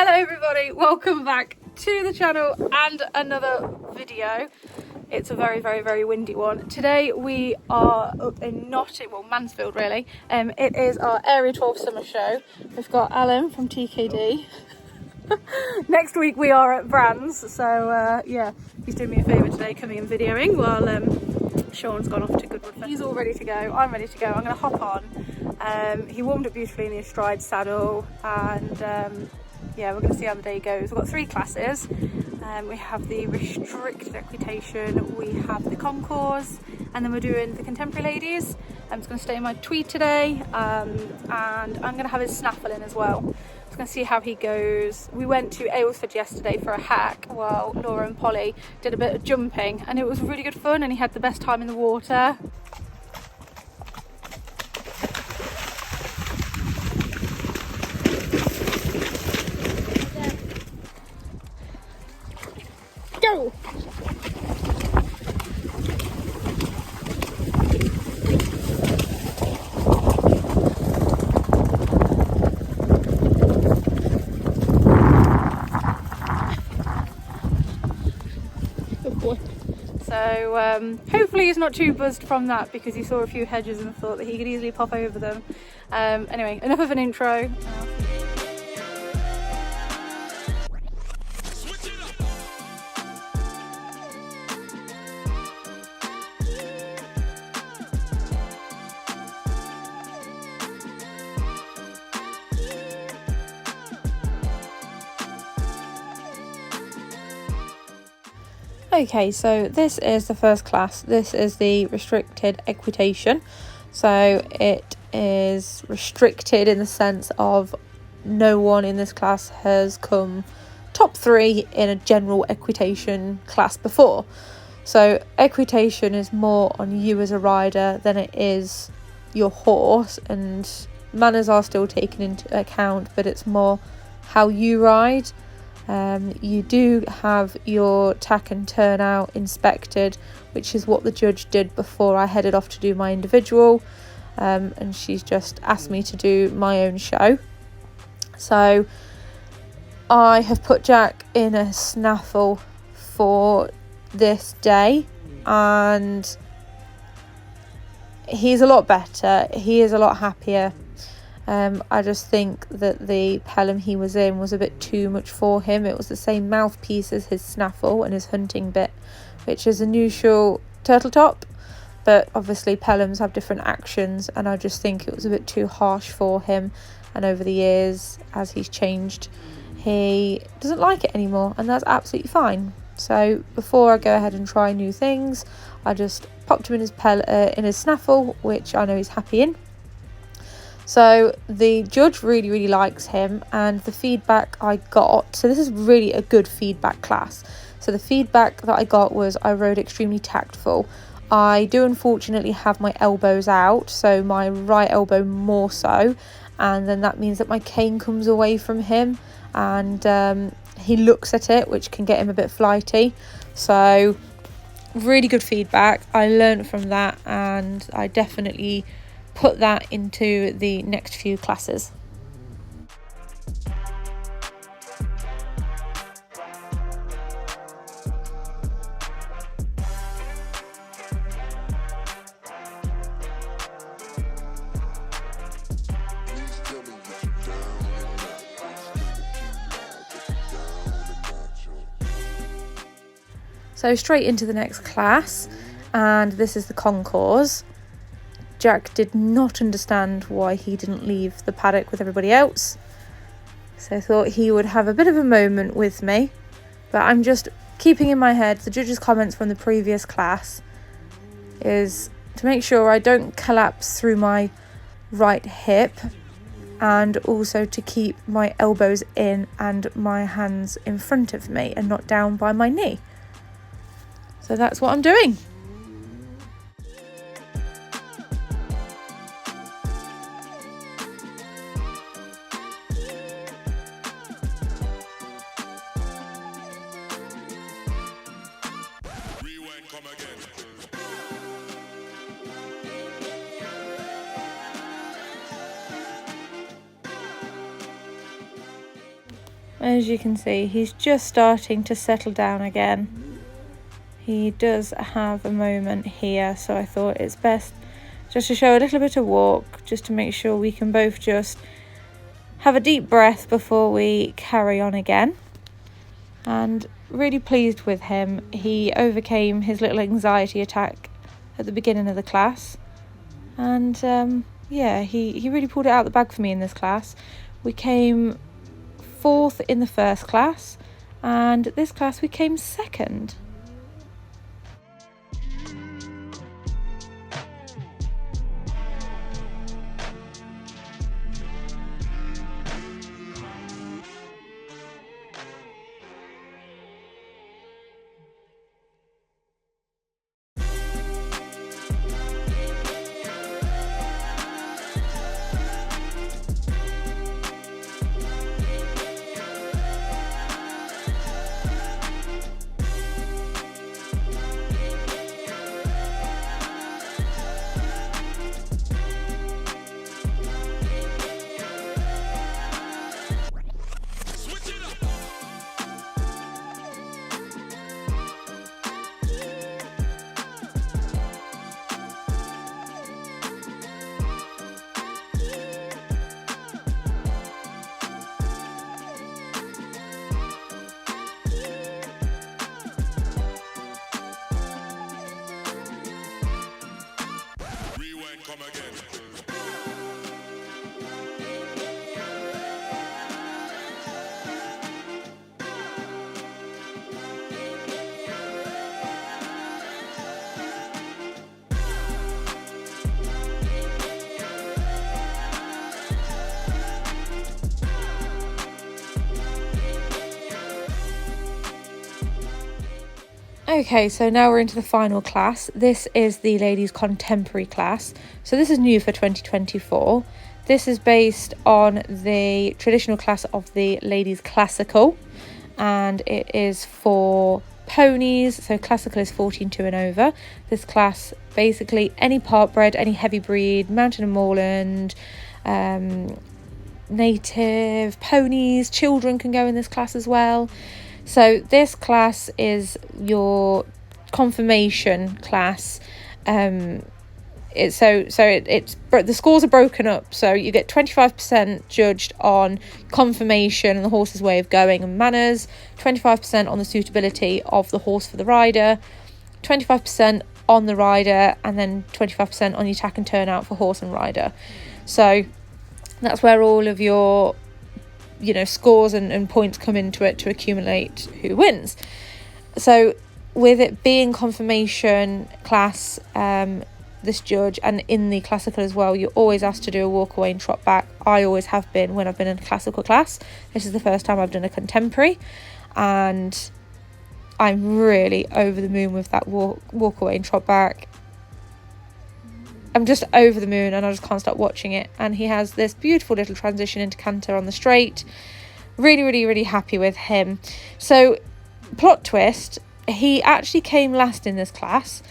Hello everybody, welcome back to the channel and another video. It's a very windy one. Today we are up in Mansfield really. It is our Area 12 summer show. We've got Alan from TKD. Next week we are at Brands, so yeah, he's doing me a favour today coming and videoing while Sean's gone off to Goodwood. He's all ready to go, I'm ready to go, I'm going to hop on. He warmed up beautifully in the astride saddle and yeah, we're going to see how the day goes. We've got 3 classes. We have the restricted equitation, we have the concourse, and then we're doing the contemporary ladies. I'm just going to stay in my tweed today, and I'm going to have his snaffle in as well. Just going to see how he goes. We went to Aylesford yesterday for a hack while Laura and Polly did a bit of jumping, and it was really good fun, and he had the best time in the water. Go! Good boy. So hopefully he's not too buzzed from that, because he saw a few hedges and thought that he could easily pop over them. Anyway, enough of an intro. Okay, so this is the first class. This is the restricted equitation. So it is restricted in the sense of no one in this class has come top 3 in a general equitation class before. So equitation is more on you as a rider than it is your horse, and manners are still taken into account, but it's more how you ride. You do have your tack and turnout inspected, which is what the judge did before I headed off to do my individual, and she's just asked me to do my own show. So I have put Jack in a snaffle for this day, and he's a lot better, he is a lot happier. I just think that the Pelham he was in was a bit too much for him. It was the same mouthpiece as his snaffle and his hunting bit, which is a neutral turtle top, but obviously Pelhams have different actions, and I just think it was a bit too harsh for him, and over the years as he's changed he doesn't like it anymore, and that's absolutely fine. So before I go ahead and try new things, I just popped him in his snaffle, which I know he's happy in. So the judge really likes him, and the feedback I got, so this is really a good feedback class. So the feedback that I got was I rode extremely tactful. I do unfortunately have my elbows out, so my right elbow more so, and then that means that my cane comes away from him, and he looks at it, which can get him a bit flighty. So really good feedback. I learned from that, and I definitely put that into the next few classes. So straight into the next class, and this is the concourse. Jack did not understand why he didn't leave the paddock with everybody else, so I thought he would have a bit of a moment with me, but I'm just keeping in my head the judge's comments from the previous class is to make sure I don't collapse through my right hip, and also to keep my elbows in and my hands in front of me and not down by my knee. So that's what I'm doing. As you can see, he's just starting to settle down again. He does have a moment here, so I thought it's best just to show a little bit of walk, just to make sure we can both just have a deep breath before we carry on again. And really pleased with him. He overcame his little anxiety attack at the beginning of the class, and yeah, he really pulled it out of the bag for me in this class. We came 4th in the first class, and this class we came 2nd. Come again. Okay, so now we're into the final class. This is the ladies' contemporary class. So this is new for 2024. This is based on the traditional class of the ladies' classical, and it is for ponies. So classical is 14.2 and over. This class, basically any part bred, any heavy breed, mountain and moorland, native, ponies, children can go in this class as well. So this class is your confirmation class. The scores are broken up. So you get 25% judged on confirmation and the horse's way of going and manners, 25% on the suitability of the horse for the rider, 25% on the rider, and then 25% on your tack and turnout for horse and rider. So that's where all of your scores and points come into it to accumulate who wins. So with it being confirmation class, this judge, and in the classical as well, you're always asked to do a walk away and trot back. I always have been when I've been in a classical class. This is the first time I've done a contemporary, and I'm really over the moon with that walk away and trot back. I'm just over the moon, and I just can't stop watching it. And he has this beautiful little transition into canter on the straight. Really, really, really happy with him. So, plot twist, he actually came last in this class,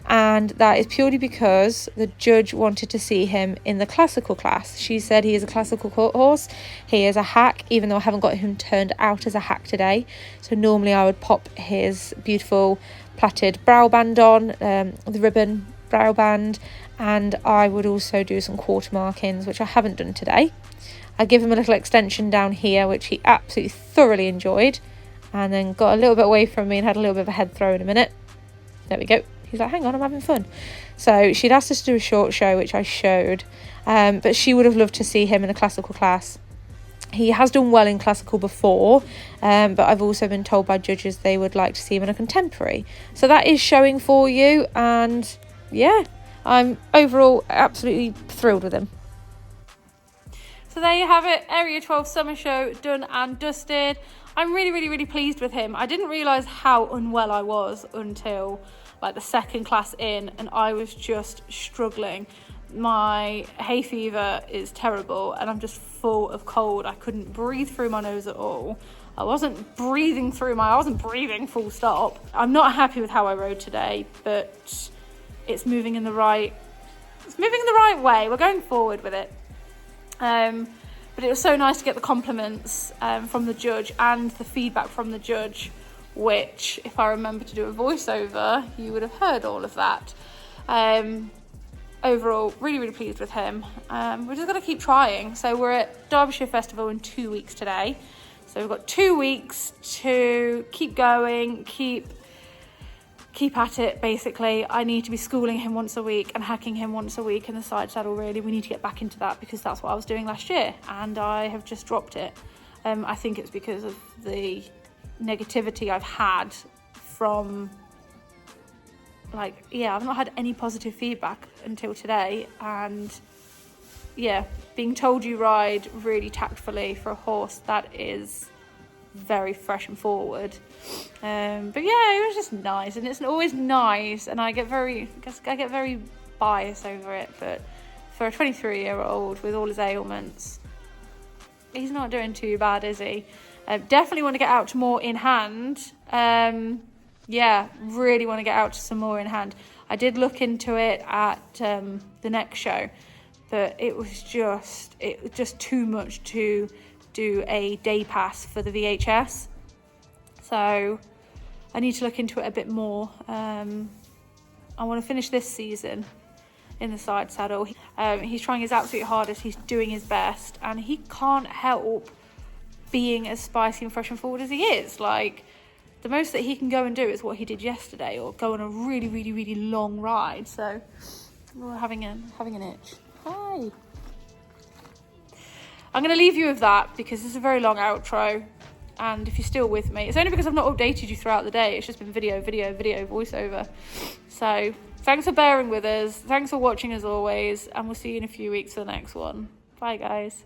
and that is purely because the judge wanted to see him in the classical class. She said he is a classical horse. He is a hack, even though I haven't got him turned out as a hack today. So normally I would pop his beautiful plaited brow band on, the ribbon brow band, and I would also do some quarter markings, which I haven't done today. I give him a little extension down here, which he absolutely thoroughly enjoyed, and then got a little bit away from me and had a little bit of a head throw in a minute. There we go. He's like, hang on, I'm having fun. So she'd asked us to do a short show, which I showed, but she would have loved to see him in a classical class. He has done well in classical before, but I've also been told by judges they would like to see him in a contemporary. So that is showing for you, and yeah, I'm overall absolutely thrilled with him. So there you have it, Area 12 Summer Show done and dusted. I'm really, really, really pleased with him. I didn't realise how unwell I was until like the second class in, and I was just struggling. My hay fever is terrible, and I'm just full of cold. I couldn't breathe through my nose at all. I wasn't breathing full stop. I'm not happy with how I rode today, but it's moving in the right way. We're going forward with it. But it was so nice to get the compliments from the judge and the feedback from the judge, which, if I remember to do a voiceover, you would have heard all of that. Overall, really, really pleased with him. We're just going to keep trying. So we're at Derbyshire Festival in 2 weeks today. So we've got 2 weeks to keep going, keep at it, basically. I need to be schooling him once a week and hacking him once a week in the side saddle, really. We need to get back into that because that's what I was doing last year and I have just dropped it. I think it's because of the negativity I've had from, I've not had any positive feedback until today, and being told you ride really tactfully for a horse that is very fresh and forward. But it was just nice, and it's always nice, and I get very biased over it, but for a 23-year-old with all his ailments, he's not doing too bad, is he? Definitely want to get out to more in hand. Really want to get out to some more in hand. I did look into it at the next show, but it was just too much to do a day pass for the VHS. So I need to look into it a bit more. I want to finish this season in the side saddle. He's trying his absolute hardest. He's doing his best, and he can't help being as spicy and fresh and forward as he is. Like, the most that he can go and do is what he did yesterday, or go on a really, really, really long ride. So we're having an itch. Hi. I'm going to leave you with that because this is a very long outro. And if you're still with me, it's only because I've not updated you throughout the day. It's just been video, voiceover. So thanks for bearing with us. Thanks for watching as always. And we'll see you in a few weeks for the next one. Bye, guys.